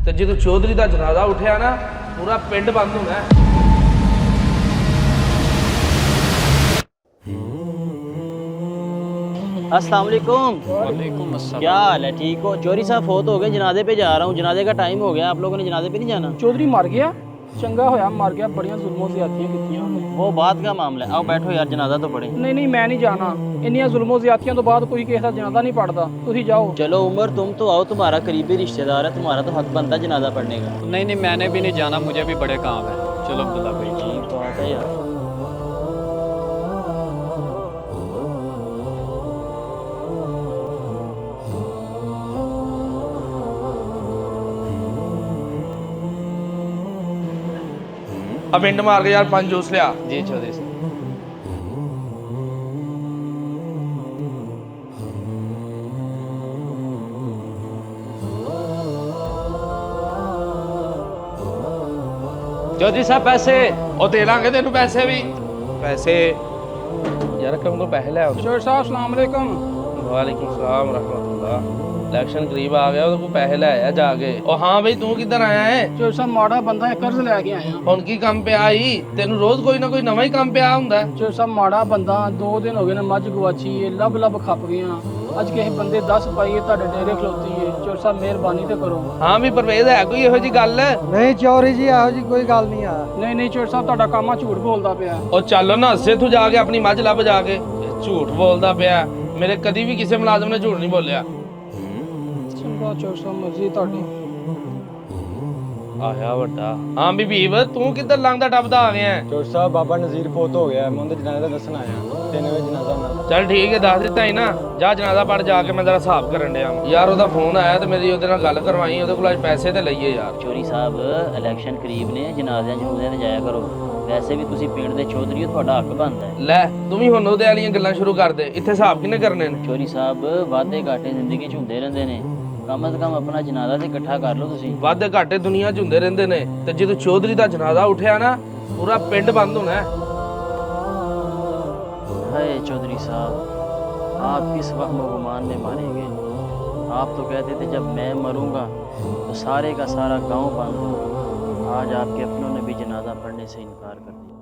ਤੇ ਜਦੋਂ ਚੌਧਰੀ ਦਾ ਜਨਾਜ਼ਾ ਉੱਠਿਆ ਨਾ ਪੂਰਾ ਪਿੰਡ ਬੰਦ ਹੋਣਾ ਹੈ। अस्सलाम वालेकुम। वालेकुम अस्सलाम। क्या हाल है, ठीक हो? चौधरी साहब फोत हो गए, जनाजे पे जा रहा हूँ, जनाजे का टाइम हो गया, आप लोगों ने जनाजे पे नहीं जाना? चौधरी मर गया? चंगा होया मर गया, बड़ियां जुल्मों ज़्यादतियां कीतियां उन्हें। वो बात का मामला है, आओ बैठो यार, जनाजा तो पढ़े। नहीं नहीं मैं नहीं जाना, इन्नियां जुल्मों ज़्यादतियां तो बाद कोई किसी दा जनाजा नहीं पढ़ता, तुसी जाओ। चलो उमर तुम तो आओ, तुम्हारा करीबी रिश्तेदार है, तुम्हारा तो हक बनता है जनाजा पढ़ने का। नहीं नहीं मैंने भी नहीं जाना, मुझे भी बड़े काम है। चलो अब्दुल्ला भाई। ठीक बात है यार। अब इंड मार के यार 5 जूस लिया। जी चौधरी साहब। चौधरी साहब पैसे। ਉਹ ਦੇ ਲਾਂਗੇ ਤੈਨੂੰ ਪੈਸੇ ਵੀ। ਪੈਸੇ ਯਾਰ ਕਮ ਕੋ ਪੈਸੇ ਲੈ ਆਓ। चौधरी साहब अस्सलाम वालेकुम। ਵਾਲੇਕੁਮ ਸਲਾਮ ਰਹਿਮਤੁल्लाह। ਇਲੈਕਸ਼ਨ ਕਰੀਬ ਆ ਗਿਆ, ਉਹਦੇ ਕੋਲ ਪੈਸੇ ਲੈ ਆ ਜਾ ਕੇ। ਉਹ ਹਾਂ ਬਈ ਤੂੰ ਕਿੱਧਰ ਆਇਆ ਹੈ? चौधरी साहब माड़ा बंदा है, कर्ज लैके आया। ਹੁਣ ਕੀ ਕੰਮ ਪਿਆ ਈ? ਤੈਨੂੰ ਰੋਜ਼ ਕੋਈ ਨਾ ਕੋਈ ਨਵਾਂ ਹੀ ਕੰਮ ਪਿਆ ਹੁੰਦਾ ਹੈ। चौधरी साहब माड़ा बंदा, 2 दिन हो गए ने मझ गवाची है, लब खप गया। अज किसी बंदे 10 पाइए ਤੁਹਾਡੇ ਡੇਰੇ ਖਲੋਤੀ ਹੈ। चौधरी साहब ਮਿਹਰਬਾਨੀ ਤੇ ਕਰੋ। ਹਾਂ ਵੀ ਪਰਵੇਜ਼ ਹੈ ਕੋਈ ਇਹੋ ਜੀ ਗੱਲ? ਨਹੀਂ ਚੌਰੀ ਜੀ ਇਹੋ ਜੀ ਕੋਈ ਗੱਲ ਨਹੀਂ ਆ। ਨਹੀਂ ਨਹੀਂ चौधरी साहब ਤੁਹਾਡਾ ਕੰਮ ਆ ਝੂਠ ਬੋਲਦਾ ਪਿਆ। ਉਹ ਚੱਲ ਨਾ ਹੱਸੇ ਤੂੰ ਜਾ ਕੇ ਆਪਣੀ ਮੱਝ ਲੱਭ ਜਾ ਕੇ। ਇਹ ਝੂਠ ਬੋਲਦਾ ਪਿਆ। ਮੇਰੇ ਕਦੀ ਵੀ ਕਿਸੇ ਮੁਲਾਜ਼ਮ ਨੇ ਝੂਠ ਨਹੀਂ ਬੋਲਿਆ। ਚੰਗਾ ਚੌਧਰੀ ਸਾਹਿਬ ਮਰਜ਼ੀ ਤੁਹਾਡੀ। ਆਇਆ ਵੱਡਾ। ਹਾਂ ਬੀਬੀਬ ਤੂੰ ਕਿੱਧਰ ਲੰਘਦਾ ਟੱਪਦਾ ਆ ਗਿਆ? ਚੌਧਰੀ ਸਾਹਿਬ ਬਾਬਾ ਨਜ਼ੀਰ ਫੋਤ ਹੋ ਗਿਆ, ਮੈਂ ਉਹਦੇ ਜਨਾਜ਼ੇ ਦਾ ਦੱਸਣ ਆਇਆ। 3 ਵਜੇ ਜਨਾਜ਼ਾ ਉਹਨਾਂ ਦਾ। ਚੱਲ ਠੀਕ ਹੈ ਦੱਸ ਦਿੱਤਾ ਹੀ ਨਾ। ਜਾ ਜਨਾਜ਼ਾ ਪੜ ਜਾ ਕੇ ਮੈਂ ਜ਼ਰਾ ਹਿਸਾਬ ਕਰਨ ਡਿਆ ਵਾਂ। ਯਾਰ ਉਹਦਾ ਫੋਨ ਆਇਆ ਤੇ ਮੇਰੀ ਉਹਦੇ ਨਾਲ ਗੱਲ ਕਰਵਾਈ, ਉਹਦੇ ਕੋਲ ਅੱਜ ਪੈਸੇ ਤੇ ਲਈਏ ਯਾਰ। ਚੌਧਰੀ ਸਾਹਿਬ ਇਲੈਕਸ਼ਨ ਕਰੀਬ ਨੇ, ਜਨਾਜ਼ਿਆਂ ਜਨੂਜ਼ਿਆਂ ਤੇ ਜਾਇਆ ਕਰੋ। ਵੈਸੇ ਵੀ ਤੁਸੀਂ ਪਿੰਡ ਦੇ ਚੌਧਰੀ ਹੋ, ਤੁਹਾਡਾ ਹੱਕ ਬਣਦਾ ਹੈ। ਲੈ ਤੂੰ ਵੀ ਹੁਣ ਉਹਦੇ ਵਾਲੀਆਂ ਗੱਲਾਂ ਸ਼ੁਰੂ ਕਰ ਦੇ। ਇੱਥੇ ਹਿਸਾਬ ਕਿਹਨੇ ਕਰਨੇ ਨੇ? ਚੌਧਰੀ ਸਾਹਿਬ ਵਾਧੇ ਘਾਟੇ ਜ਼ਿੰਦਗੀ 'ਚ ਹੁੰਦੇ ਰਹਿੰਦੇ ਨੇ, ਕਮ ਅਜ਼ ਕਮ ਆਪਣਾ ਜਨਾਜ਼ਾ ਤੇ ਇਕੱਠਾ ਕਰ ਲਓ ਤੁਸੀਂ। ਵਾਧੇ ਘਾਟੇ ਦੁਨੀਆ 'ਚ ਹੁੰਦੇ ਰਹਿੰਦੇ ਨੇ, ਤੇ ਜਦੋਂ ਚੌਧਰੀ ਦਾ ਜਨਾਜ਼ਾ ਉੱਠਿਆ ਨਾ ਪੂਰਾ ਪਿੰਡ ਬੰਦ ਹੋਣਾ ਹੈ। हाय चौधरी साहब, आप किस वहम गुमान में मारे गए? आप तो कहते थे जब मैं मरूंगा तो सारे का सारा गांव बंद होगा। आज आपके अपनों ने भी जनाजा पढ़ने से इनकार कर दिया।